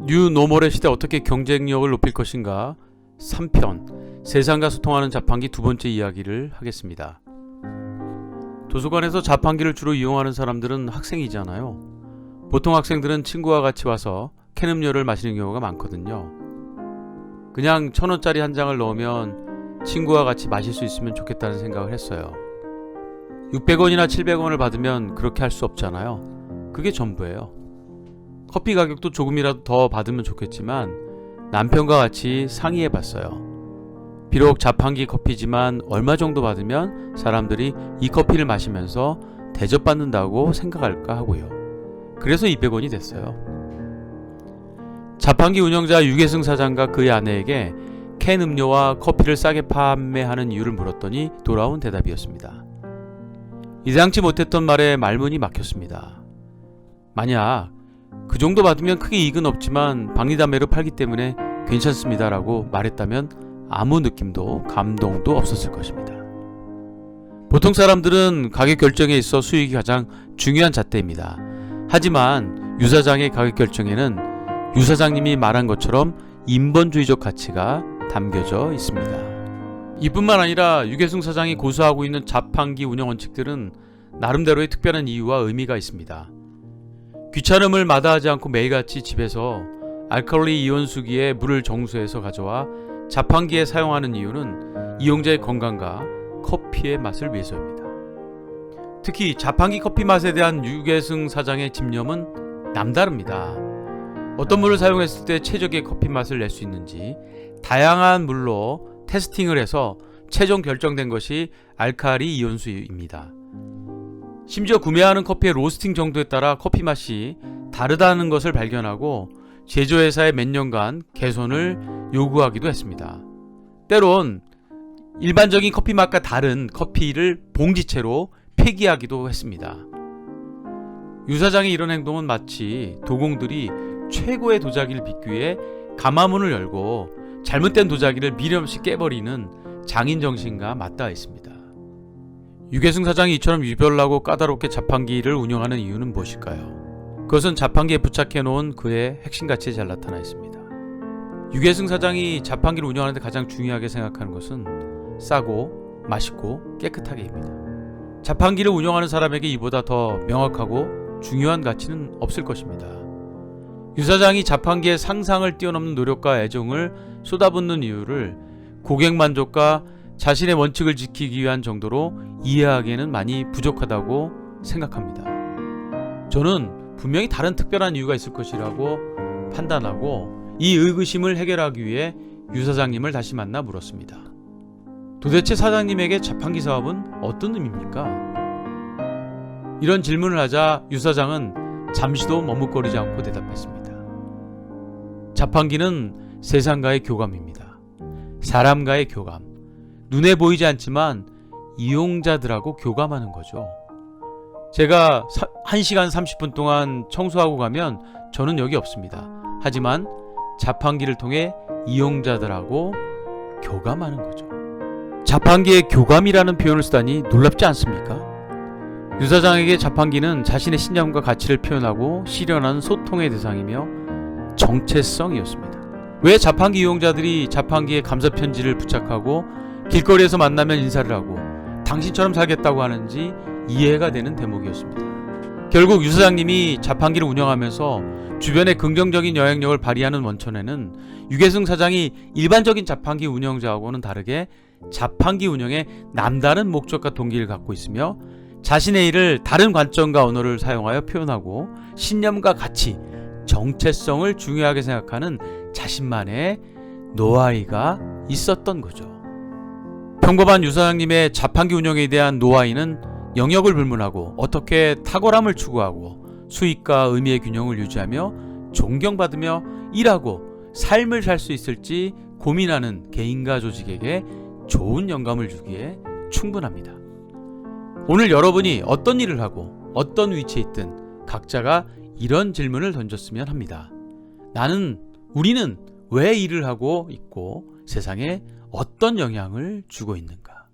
뉴노멀의 시대 어떻게 경쟁력을 높일 것인가 3편 세상과 소통하는 자판기 두 번째 이야기를 하겠습니다. 도서관에서 자판기를 주로 이용하는 사람들은 학생이잖아요. 보통 학생들은 친구와 같이 와서 캔 음료를 마시는 경우가 많거든요. 그냥 1,000원짜리 한 장을 넣으면 친구와 같이 마실 수 있으면 좋겠다는 생각을 했어요. 600원이나 700원을 받으면 그렇게 할 수 없잖아요. 그게 전부예요. 커피 가격도 조금이라도 더 받으면 좋겠지만 남편과 같이 상의해 봤어요. 비록 자판기 커피지만 얼마 정도 받으면 사람들이 이 커피를 마시면서 대접받는다고 생각할까 하고요. 그래서 200원이 됐어요. 자판기 운영자 유계승 사장과 그의 아내에게 캔 음료와 커피를 싸게 판매하는 이유를 물었더니 돌아온 대답이었습니다. 예상치 못했던 말에 말문이 막혔습니다. 만약 그 정도 받으면 크게 이익은 없지만 박리담배로 팔기 때문에 괜찮습니다 라고 말했다면 아무 느낌도 감동도 없었을 것입니다. 보통 사람들은 가격 결정에 있어 수익이 가장 중요한 잣대입니다. 하지만 유 사장의 가격 결정에는 유 사장님이 말한 것처럼 인본주의적 가치가 담겨져 있습니다. 이뿐만 아니라 유계승 사장이 고수하고 있는 자판기 운영 원칙들은 나름대로의 특별한 이유와 의미가 있습니다. 귀찮음을 마다하지 않고 매일같이 집에서 알칼리 이온수기에 물을 정수해서 가져와 자판기에 사용하는 이유는 이용자의 건강과 커피의 맛을 위해서입니다. 특히 자판기 커피 맛에 대한 유계승 사장의 집념은 남다릅니다. 어떤 물을 사용했을 때 최적의 커피 맛을 낼 수 있는지 다양한 물로 테스팅을 해서 최종 결정된 것이 알칼리 이온수입니다. 심지어 구매하는 커피의 로스팅 정도에 따라 커피 맛이 다르다는 것을 발견하고 제조회사에 몇 년간 개선을 요구하기도 했습니다. 때론 일반적인 커피 맛과 다른 커피를 봉지채로 폐기하기도 했습니다. 유 사장의 이런 행동은 마치 도공들이 최고의 도자기를 빚기 위해 가마문을 열고 잘못된 도자기를 미련 없이 깨버리는 장인 정신과 맞닿아 있습니다. 유계승 사장이 이처럼 유별나고 까다롭게 자판기를 운영하는 이유는 무엇일까요? 그것은 자판기에 부착해 놓은 그의 핵심 가치에 잘 나타나 있습니다. 유계승 사장이 자판기를 운영하는데 가장 중요하게 생각하는 것은 싸고 맛있고 깨끗하게입니다. 자판기를 운영하는 사람에게 이보다 더 명확하고 중요한 가치는 없을 것입니다. 유 사장이 자판기의 상상을 뛰어넘는 노력과 애정을 쏟아붓는 이유를 고객 만족과 자신의 원칙을 지키기 위한 정도로 이해하기에는 많이 부족하다고 생각합니다. 저는 분명히 다른 특별한 이유가 있을 것이라고 판단하고 이 의구심을 해결하기 위해 유 사장님을 다시 만나 물었습니다. 도대체 사장님에게 자판기 사업은 어떤 의미입니까? 이런 질문을 하자 유 사장은 잠시도 머뭇거리지 않고 대답했습니다. 자판기는 세상과의 교감입니다. 사람과의 교감. 눈에 보이지 않지만 이용자들하고 교감하는 거죠. 제가 1시간 30분 동안 청소하고 가면 저는 여기 없습니다. 하지만 자판기를 통해 이용자들하고 교감하는 거죠. 자판기에 교감이라는 표현을 쓰다니 놀랍지 않습니까? 유 사장에게 자판기는 자신의 신념과 가치를 표현하고 실현하는 소통의 대상이며 정체성이었습니다. 왜 자판기 이용자들이 자판기에 감사 편지를 부착하고 길거리에서 만나면 인사를 하고 당신처럼 살겠다고 하는지 이해가 되는 대목이었습니다. 결국 유 사장님이 자판기를 운영하면서 주변에 긍정적인 영향력을 발휘하는 원천에는 유계승 사장이 일반적인 자판기 운영자하고는 다르게 자판기 운영에 남다른 목적과 동기를 갖고 있으며 자신의 일을 다른 관점과 언어를 사용하여 표현하고 신념과 가치, 정체성을 중요하게 생각하는 자신만의 노하이가 있었던 거죠. 평범한 유 사장님의 자판기 운영에 대한 노하이는 영역을 불문하고 어떻게 탁월함을 추구하고 수익과 의미의 균형을 유지하며 존경받으며 일하고 삶을 살 수 있을지 고민하는 개인과 조직에게 좋은 영감을 주기에 충분합니다. 오늘 여러분이 어떤 일을 하고 어떤 위치에 있든 각자가 이런 질문을 던졌으면 합니다. 우리는 왜 일을 하고 있고 세상에 어떤 영향을 주고 있는가?